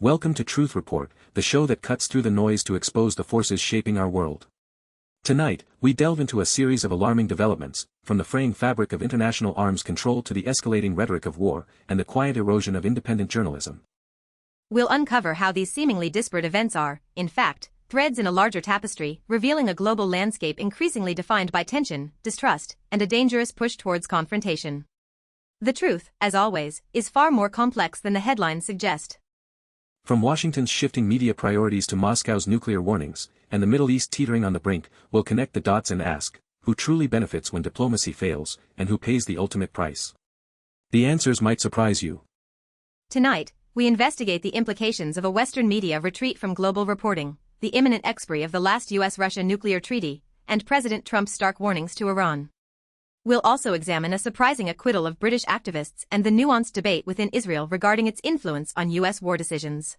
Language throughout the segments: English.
Welcome to Truth Report, the show that cuts through the noise to expose the forces shaping our world. Tonight, we delve into a series of alarming developments, from the fraying fabric of international arms control to the escalating rhetoric of war, and the quiet erosion of independent journalism. We'll uncover how these seemingly disparate events are, in fact, threads in a larger tapestry, revealing a global landscape increasingly defined by tension, distrust, and a dangerous push towards confrontation. The truth, as always, is far more complex than the headlines suggest. From Washington's shifting media priorities to Moscow's nuclear warnings, and the Middle East teetering on the brink, we'll connect the dots and ask, who truly benefits when diplomacy fails, and who pays the ultimate price? The answers might surprise you. Tonight, we investigate the implications of a Western media retreat from global reporting, the imminent expiry of the last US-Russia nuclear treaty, and President Trump's stark warnings to Iran. We'll also examine a surprising acquittal of British activists and the nuanced debate within Israel regarding its influence on US war decisions.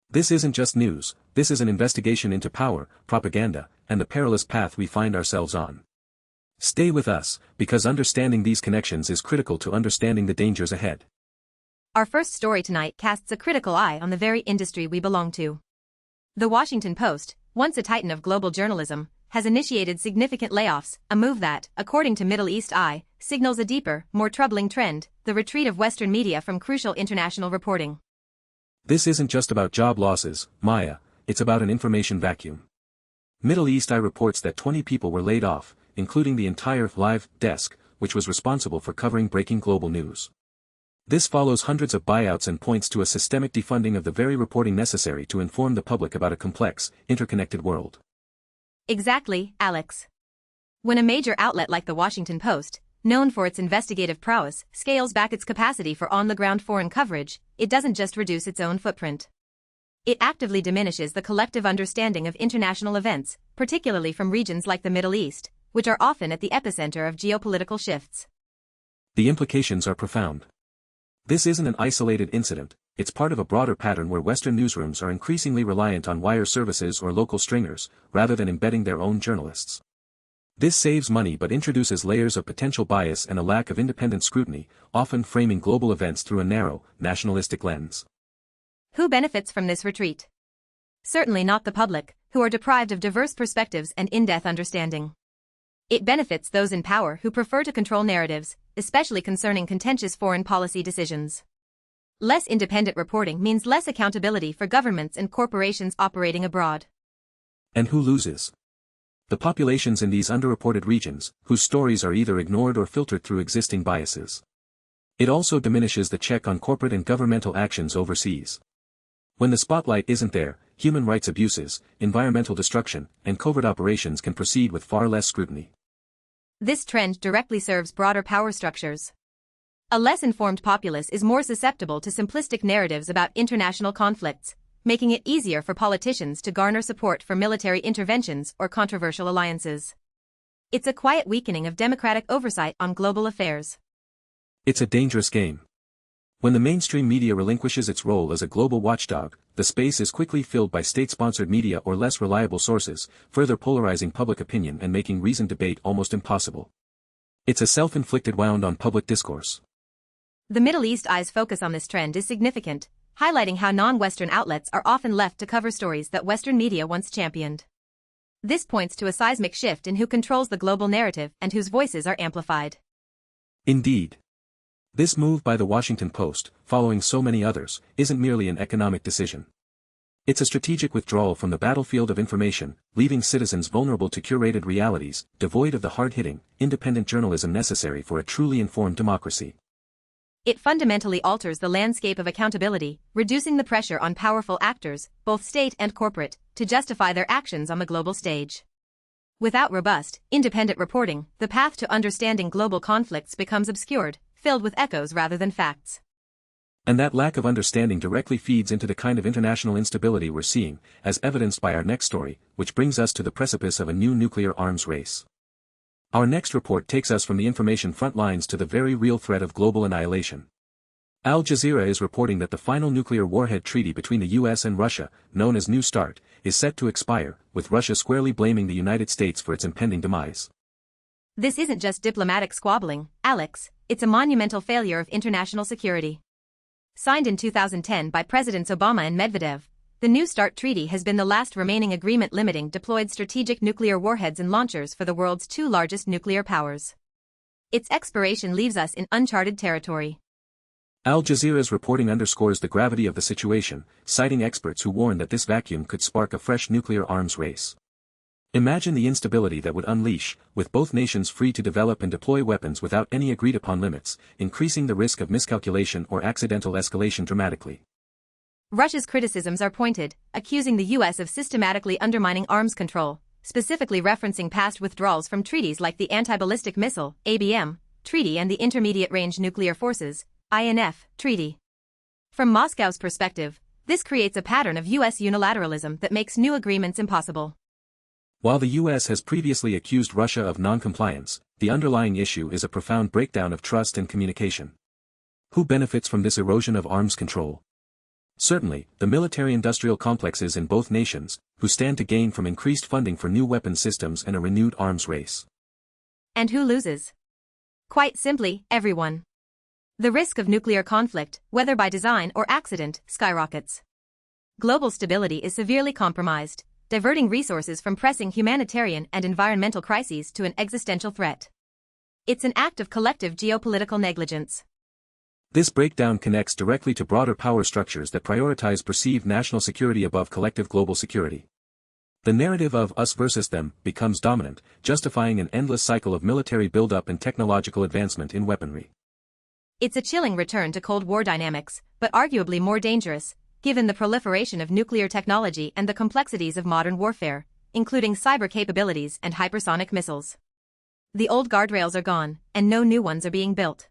This isn't just news, this is an investigation into power, propaganda, and the perilous path we find ourselves on. Stay with us, because understanding these connections is critical to understanding the dangers ahead. Our first story tonight casts a critical eye on the very industry we belong to. The Washington Post, once a titan of global journalism, has initiated significant layoffs, a move that, according to Middle East Eye, signals a deeper, more troubling trend, the retreat of Western media from crucial international reporting. This isn't just about job losses, Maya, it's about an information vacuum. Middle East Eye reports that 20 people were laid off, including the entire live desk, which was responsible for covering breaking global news. This follows hundreds of buyouts and points to a systemic defunding of the very reporting necessary to inform the public about a complex, interconnected world. Exactly, Alex. When a major outlet like the Washington Post, known for its investigative prowess, scales back its capacity for on-the-ground foreign coverage, it doesn't just reduce its own footprint. It actively diminishes the collective understanding of international events, particularly from regions like the Middle East, which are often at the epicenter of geopolitical shifts. The implications are profound. This isn't an isolated incident, it's part of a broader pattern where Western newsrooms are increasingly reliant on wire services or local stringers, rather than embedding their own journalists. This saves money but introduces layers of potential bias and a lack of independent scrutiny, often framing global events through a narrow, nationalistic lens. Who benefits from this retreat? Certainly not the public, who are deprived of diverse perspectives and in-depth understanding. It benefits those in power who prefer to control narratives, especially concerning contentious foreign policy decisions. Less independent reporting means less accountability for governments and corporations operating abroad. And who loses? The populations in these underreported regions, whose stories are either ignored or filtered through existing biases. It also diminishes the check on corporate and governmental actions overseas. When the spotlight isn't there, human rights abuses, environmental destruction, and covert operations can proceed with far less scrutiny. This trend directly serves broader power structures. A less informed populace is more susceptible to simplistic narratives about international conflicts, making it easier for politicians to garner support for military interventions or controversial alliances. It's a quiet weakening of democratic oversight on global affairs. It's a dangerous game. When the mainstream media relinquishes its role as a global watchdog, the space is quickly filled by state-sponsored media or less reliable sources, further polarizing public opinion and making reasoned debate almost impossible. It's a self-inflicted wound on public discourse. The Middle East Eye's focus on this trend is significant, highlighting how non-Western outlets are often left to cover stories that Western media once championed. This points to a seismic shift in who controls the global narrative and whose voices are amplified. Indeed. This move by the Washington Post, following so many others, isn't merely an economic decision. It's a strategic withdrawal from the battlefield of information, leaving citizens vulnerable to curated realities, devoid of the hard-hitting, independent journalism necessary for a truly informed democracy. It fundamentally alters the landscape of accountability, reducing the pressure on powerful actors, both state and corporate, to justify their actions on the global stage. Without robust, independent reporting, the path to understanding global conflicts becomes obscured, filled with echoes rather than facts. And that lack of understanding directly feeds into the kind of international instability we're seeing, as evidenced by our next story, which brings us to the precipice of a new nuclear arms race. Our next report takes us from the information front lines to the very real threat of global annihilation. Al Jazeera is reporting that the final nuclear warhead treaty between the US and Russia, known as New START, is set to expire, with Russia squarely blaming the United States for its impending demise. This isn't just diplomatic squabbling, Alex, it's a monumental failure of international security. signed in 2010 by Presidents Obama and Medvedev, the New START Treaty has been the last remaining agreement limiting deployed strategic nuclear warheads and launchers for the world's two largest nuclear powers. Its expiration leaves us in uncharted territory. Al Jazeera's reporting underscores the gravity of the situation, citing experts who warn that this vacuum could spark a fresh nuclear arms race. Imagine the instability that would unleash, with both nations free to develop and deploy weapons without any agreed-upon limits, increasing the risk of miscalculation or accidental escalation dramatically. Russia's criticisms are pointed, accusing the U.S. of systematically undermining arms control, specifically referencing past withdrawals from treaties like the Anti-Ballistic Missile (ABM) Treaty and the Intermediate Range Nuclear Forces (INF) Treaty. From Moscow's perspective, this creates a pattern of U.S. unilateralism that makes new agreements impossible. While the U.S. has previously accused Russia of non-compliance, the underlying issue is a profound breakdown of trust and communication. Who benefits from this erosion of arms control? Certainly, the military-industrial complexes in both nations, who stand to gain from increased funding for new weapon systems and a renewed arms race. And who loses? Quite simply, everyone. The risk of nuclear conflict, whether by design or accident, skyrockets. Global stability is severely compromised, diverting resources from pressing humanitarian and environmental crises to an existential threat. It's an act of collective geopolitical negligence. This breakdown connects directly to broader power structures that prioritize perceived national security above collective global security. The narrative of us versus them becomes dominant, justifying an endless cycle of military buildup and technological advancement in weaponry. It's a chilling return to Cold War dynamics, but arguably more dangerous, given the proliferation of nuclear technology and the complexities of modern warfare, including cyber capabilities and hypersonic missiles. The old guardrails are gone, and no new ones are being built.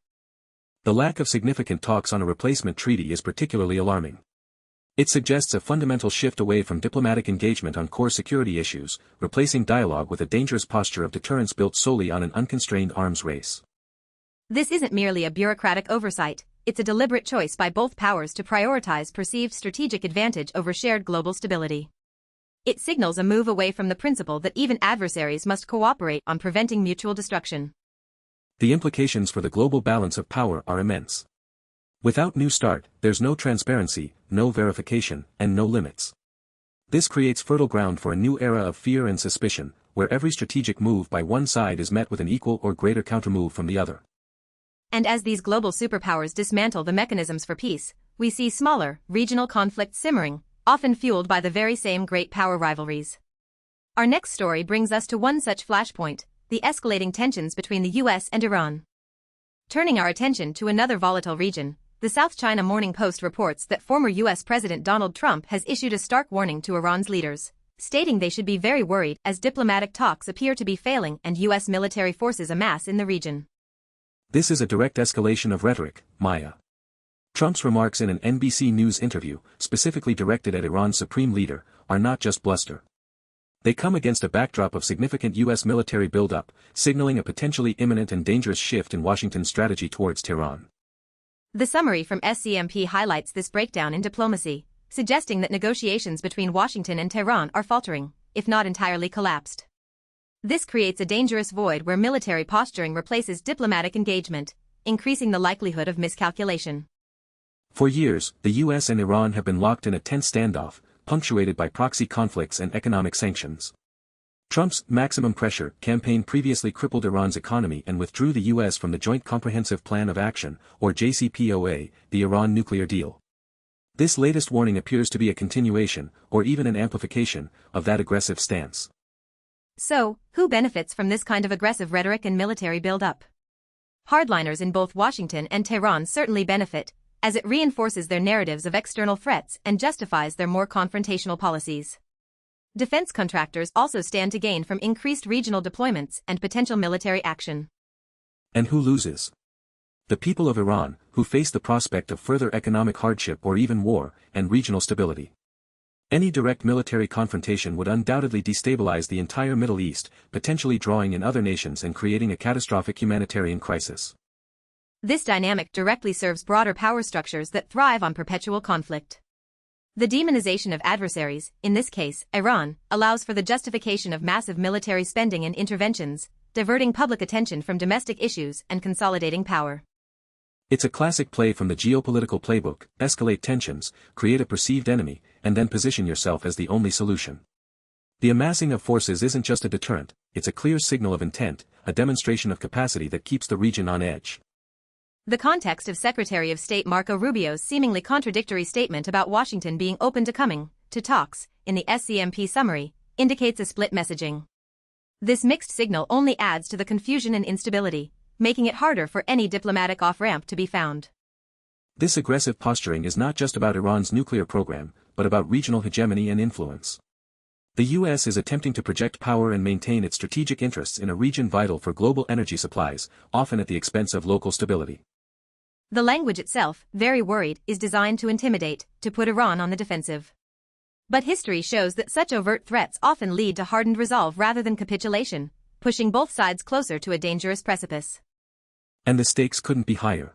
The lack of significant talks on a replacement treaty is particularly alarming. It suggests a fundamental shift away from diplomatic engagement on core security issues, replacing dialogue with a dangerous posture of deterrence built solely on an unconstrained arms race. This isn't merely a bureaucratic oversight, it's a deliberate choice by both powers to prioritize perceived strategic advantage over shared global stability. It signals a move away from the principle that even adversaries must cooperate on preventing mutual destruction. The implications for the global balance of power are immense. Without New START, there's no transparency, no verification, and no limits. This creates fertile ground for a new era of fear and suspicion, where every strategic move by one side is met with an equal or greater countermove from the other. And as these global superpowers dismantle the mechanisms for peace, we see smaller, regional conflicts simmering, often fueled by the very same great power rivalries. Our next story brings us to one such flashpoint, the escalating tensions between the U.S. and Iran. Turning our attention to another volatile region, the South China Morning Post reports that former U.S. President Donald Trump has issued a stark warning to Iran's leaders, stating they should be very worried as diplomatic talks appear to be failing and U.S. military forces amass in the region. This is a direct escalation of rhetoric, Maya. Trump's remarks in an NBC News interview, specifically directed at Iran's supreme leader, are not just bluster. They come against a backdrop of significant U.S. military buildup, signaling a potentially imminent and dangerous shift in Washington's strategy towards Tehran. The summary from SCMP highlights this breakdown in diplomacy, suggesting that negotiations between Washington and Tehran are faltering, if not entirely collapsed. This creates a dangerous void where military posturing replaces diplomatic engagement, increasing the likelihood of miscalculation. For years, the U.S. and Iran have been locked in a tense standoff, punctuated by proxy conflicts and economic sanctions. Trump's maximum pressure campaign previously crippled Iran's economy and withdrew the U.S. from the Joint Comprehensive Plan of Action, or JCPOA, the Iran nuclear deal. This latest warning appears to be a continuation, or even an amplification, of that aggressive stance. So, who benefits from this kind of aggressive rhetoric and military build-up? Hardliners in both Washington and Tehran certainly benefit, as it reinforces their narratives of external threats and justifies their more confrontational policies. Defense contractors also stand to gain from increased regional deployments and potential military action. And who loses? The people of Iran, who face the prospect of further economic hardship or even war, and regional stability. Any direct military confrontation would undoubtedly destabilize the entire Middle East, potentially drawing in other nations and creating a catastrophic humanitarian crisis. This dynamic directly serves broader power structures that thrive on perpetual conflict. The demonization of adversaries, in this case, Iran, allows for the justification of massive military spending and interventions, diverting public attention from domestic issues and consolidating power. It's a classic play from the geopolitical playbook: escalate tensions, create a perceived enemy, and then position yourself as the only solution. The amassing of forces isn't just a deterrent, it's a clear signal of intent, a demonstration of capacity that keeps the region on edge. The context of Secretary of State Marco Rubio's seemingly contradictory statement about Washington being open to coming to talks in the SCMP summary indicates a split messaging. This mixed signal only adds to the confusion and instability, making it harder for any diplomatic off-ramp to be found. This aggressive posturing is not just about Iran's nuclear program, but about regional hegemony and influence. The U.S. is attempting to project power and maintain its strategic interests in a region vital for global energy supplies, often at the expense of local stability. The language itself, very worried, is designed to intimidate, to put Iran on the defensive. But history shows that such overt threats often lead to hardened resolve rather than capitulation, pushing both sides closer to a dangerous precipice. And the stakes couldn't be higher.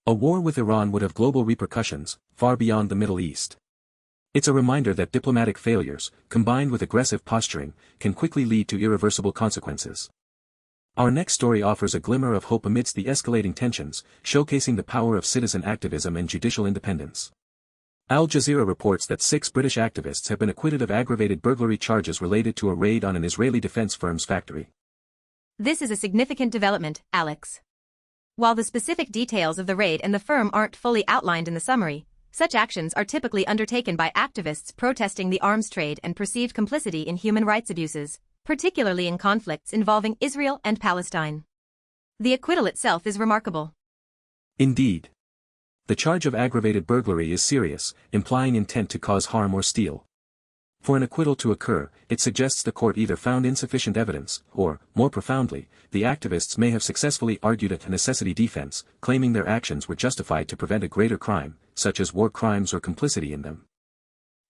A war with Iran would have global repercussions, far beyond the Middle East. It's a reminder that diplomatic failures, combined with aggressive posturing, can quickly lead to irreversible consequences. Our next story offers a glimmer of hope amidst the escalating tensions, showcasing the power of citizen activism and judicial independence. Al Jazeera reports that 6 British activists have been acquitted of aggravated burglary charges related to a raid on an Israeli defense firm's factory. This is a significant development, Alex. While the specific details of the raid and the firm aren't fully outlined in the summary, such actions are typically undertaken by activists protesting the arms trade and perceived complicity in human rights abuses, particularly in conflicts involving Israel and Palestine. The acquittal itself is remarkable. Indeed. The charge of aggravated burglary is serious, implying intent to cause harm or steal. For an acquittal to occur, it suggests the court either found insufficient evidence, or, more profoundly, the activists may have successfully argued a necessity defense, claiming their actions were justified to prevent a greater crime, such as war crimes or complicity in them.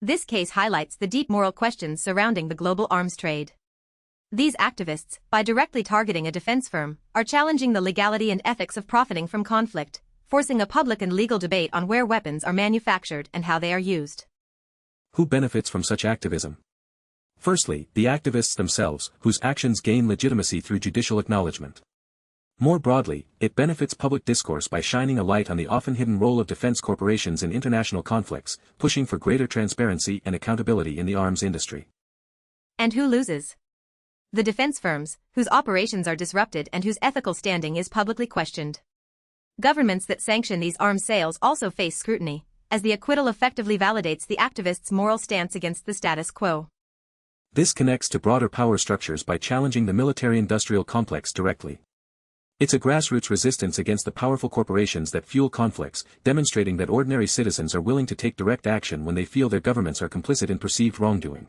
This case highlights the deep moral questions surrounding the global arms trade. These activists, by directly targeting a defense firm, are challenging the legality and ethics of profiting from conflict, forcing a public and legal debate on where weapons are manufactured and how they are used. Who benefits from such activism? Firstly, the activists themselves, whose actions gain legitimacy through judicial acknowledgement. More broadly, it benefits public discourse by shining a light on the often hidden role of defense corporations in international conflicts, pushing for greater transparency and accountability in the arms industry. And who loses? The defense firms, whose operations are disrupted and whose ethical standing is publicly questioned. Governments that sanction these arms sales also face scrutiny, as the acquittal effectively validates the activists' moral stance against the status quo. This connects to broader power structures by challenging the military-industrial complex directly. It's a grassroots resistance against the powerful corporations that fuel conflicts, demonstrating that ordinary citizens are willing to take direct action when they feel their governments are complicit in perceived wrongdoing.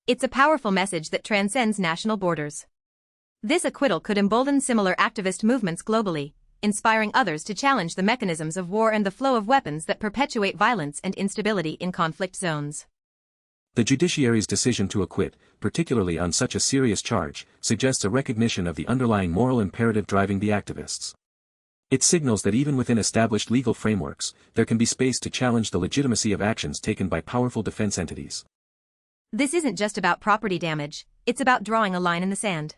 It's a powerful message that transcends national borders. This acquittal could embolden similar activist movements globally, inspiring others to challenge the mechanisms of war and the flow of weapons that perpetuate violence and instability in conflict zones. The judiciary's decision to acquit, particularly on such a serious charge, suggests a recognition of the underlying moral imperative driving the activists. It signals that even within established legal frameworks, there can be space to challenge the legitimacy of actions taken by powerful defense entities. This isn't just about property damage, it's about drawing a line in the sand.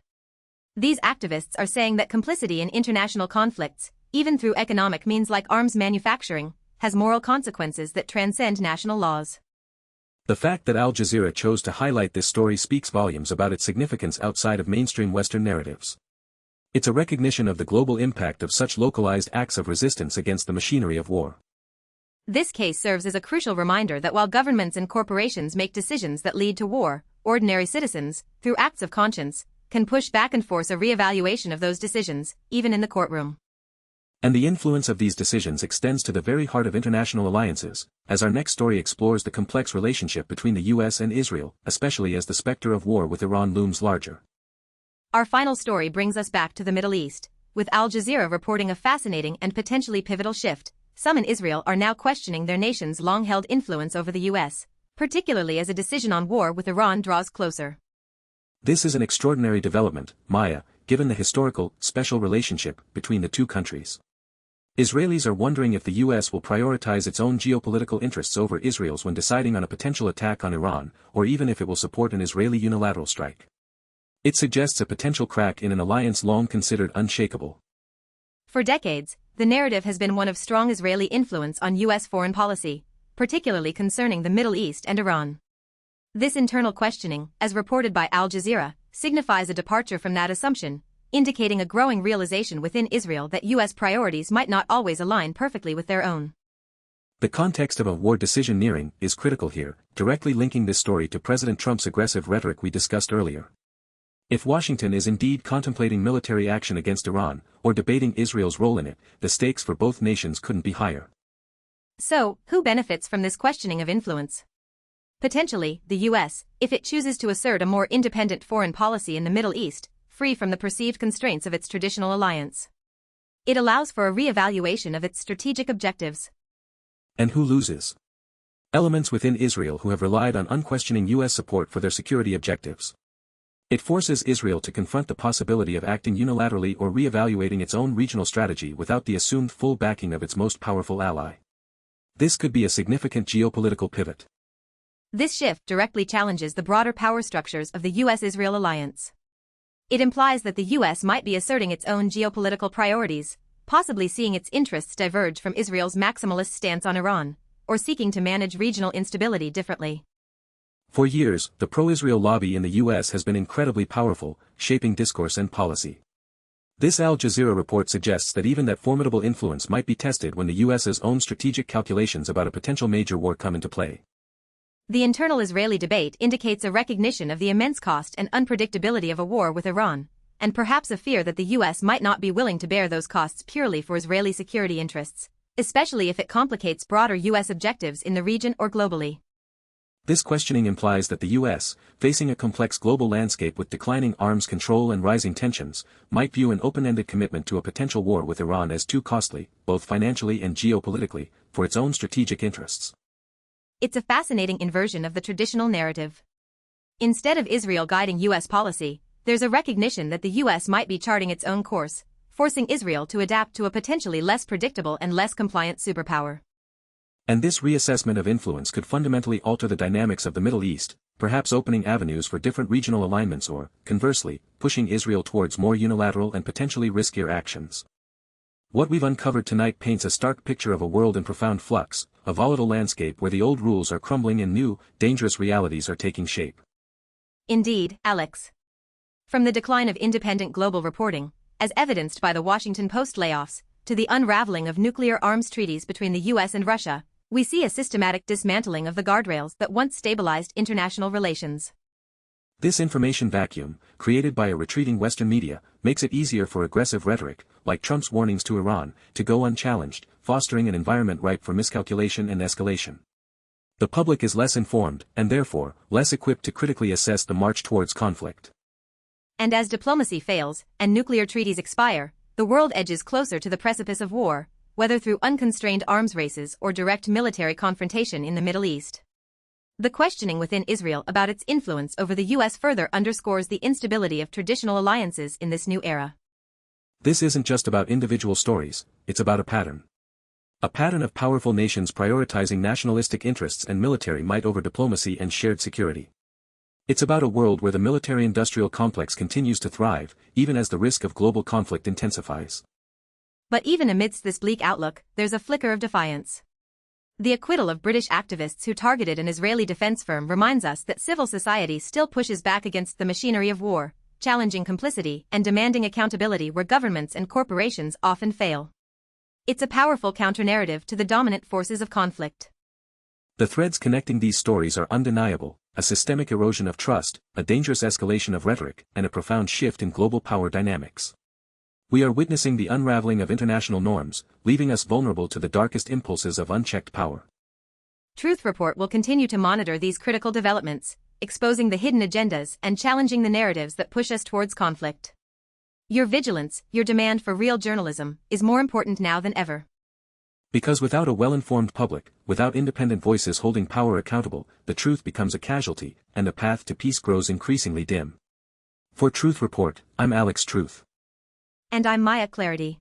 These activists are saying that complicity in international conflicts, even through economic means like arms manufacturing, has moral consequences that transcend national laws. The fact that Al Jazeera chose to highlight this story speaks volumes about its significance outside of mainstream Western narratives. It's a recognition of the global impact of such localized acts of resistance against the machinery of war. This case serves as a crucial reminder that while governments and corporations make decisions that lead to war, ordinary citizens, through acts of conscience, can push back and force a re-evaluation of those decisions, even in the courtroom. And the influence of these decisions extends to the very heart of international alliances, as our next story explores the complex relationship between the U.S. and Israel, especially as the specter of war with Iran looms larger. Our final story brings us back to the Middle East, with Al Jazeera reporting a fascinating and potentially pivotal shift. Some in Israel are now questioning their nation's long-held influence over the U.S., particularly as a decision on war with Iran draws closer. This is an extraordinary development, Maya, given the historical, special relationship between the two countries. Israelis are wondering if the U.S. will prioritize its own geopolitical interests over Israel's when deciding on a potential attack on Iran, or even if it will support an Israeli unilateral strike. It suggests a potential crack in an alliance long considered unshakable. For decades, the narrative has been one of strong Israeli influence on U.S. foreign policy, particularly concerning the Middle East and Iran. This internal questioning, as reported by Al Jazeera, signifies a departure from that assumption, indicating a growing realization within Israel that U.S. priorities might not always align perfectly with their own. The context of a war decision nearing is critical here, directly linking this story to President Trump's aggressive rhetoric we discussed earlier. If Washington is indeed contemplating military action against Iran, or debating Israel's role in it, the stakes for both nations couldn't be higher. So, who benefits from this questioning of influence? Potentially, the U.S., if it chooses to assert a more independent foreign policy in the Middle East, free from the perceived constraints of its traditional alliance. It allows for a re-evaluation of its strategic objectives. And who loses? Elements within Israel who have relied on unquestioning U.S. support for their security objectives. It forces Israel to confront the possibility of acting unilaterally or re-evaluating its own regional strategy without the assumed full backing of its most powerful ally. This could be a significant geopolitical pivot. This shift directly challenges the broader power structures of the U.S.-Israel alliance. It implies that the U.S. might be asserting its own geopolitical priorities, possibly seeing its interests diverge from Israel's maximalist stance on Iran, or seeking to manage regional instability differently. For years, the pro-Israel lobby in the U.S. has been incredibly powerful, shaping discourse and policy. This Al Jazeera report suggests that even that formidable influence might be tested when the U.S.'s own strategic calculations about a potential major war come into play. The internal Israeli debate indicates a recognition of the immense cost and unpredictability of a war with Iran, and perhaps a fear that the U.S. might not be willing to bear those costs purely for Israeli security interests, especially if it complicates broader U.S. objectives in the region or globally. This questioning implies that the U.S., facing a complex global landscape with declining arms control and rising tensions, might view an open-ended commitment to a potential war with Iran as too costly, both financially and geopolitically, for its own strategic interests. It's a fascinating inversion of the traditional narrative. Instead of Israel guiding U.S. policy, there's a recognition that the U.S. might be charting its own course, forcing Israel to adapt to a potentially less predictable and less compliant superpower. And this reassessment of influence could fundamentally alter the dynamics of the Middle East, perhaps opening avenues for different regional alignments or, conversely, pushing Israel towards more unilateral and potentially riskier actions. What we've uncovered tonight paints a stark picture of a world in profound flux, a volatile landscape where the old rules are crumbling and new, dangerous realities are taking shape. Indeed, Alex. From the decline of independent global reporting, as evidenced by the Washington Post layoffs, to the unraveling of nuclear arms treaties between the U.S. and Russia, we see a systematic dismantling of the guardrails that once stabilized international relations. This information vacuum, created by a retreating Western media, makes it easier for aggressive rhetoric, like Trump's warnings to Iran, to go unchallenged, fostering an environment ripe for miscalculation and escalation. The public is less informed, and therefore, less equipped to critically assess the march towards conflict. And as diplomacy fails, and nuclear treaties expire, the world edges closer to the precipice of war, whether through unconstrained arms races or direct military confrontation in the Middle East. The questioning within Israel about its influence over the U.S. further underscores the instability of traditional alliances in this new era. This isn't just about individual stories, it's about a pattern. A pattern of powerful nations prioritizing nationalistic interests and military might over diplomacy and shared security. It's about a world where the military-industrial complex continues to thrive, even as the risk of global conflict intensifies. But even amidst this bleak outlook, there's a flicker of defiance. The acquittal of British activists who targeted an Israeli defense firm reminds us that civil society still pushes back against the machinery of war, challenging complicity and demanding accountability where governments and corporations often fail. It's a powerful counter-narrative to the dominant forces of conflict. The threads connecting these stories are undeniable: a systemic erosion of trust, a dangerous escalation of rhetoric, and a profound shift in global power dynamics. We are witnessing the unraveling of international norms, leaving us vulnerable to the darkest impulses of unchecked power. Truth Report will continue to monitor these critical developments, exposing the hidden agendas and challenging the narratives that push us towards conflict. Your vigilance, your demand for real journalism, is more important now than ever. Because without a well-informed public, without independent voices holding power accountable, the truth becomes a casualty, and the path to peace grows increasingly dim. For Truth Report, I'm Alex Truth. And I'm Maya Clarity.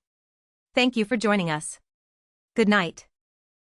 Thank you for joining us. Good night.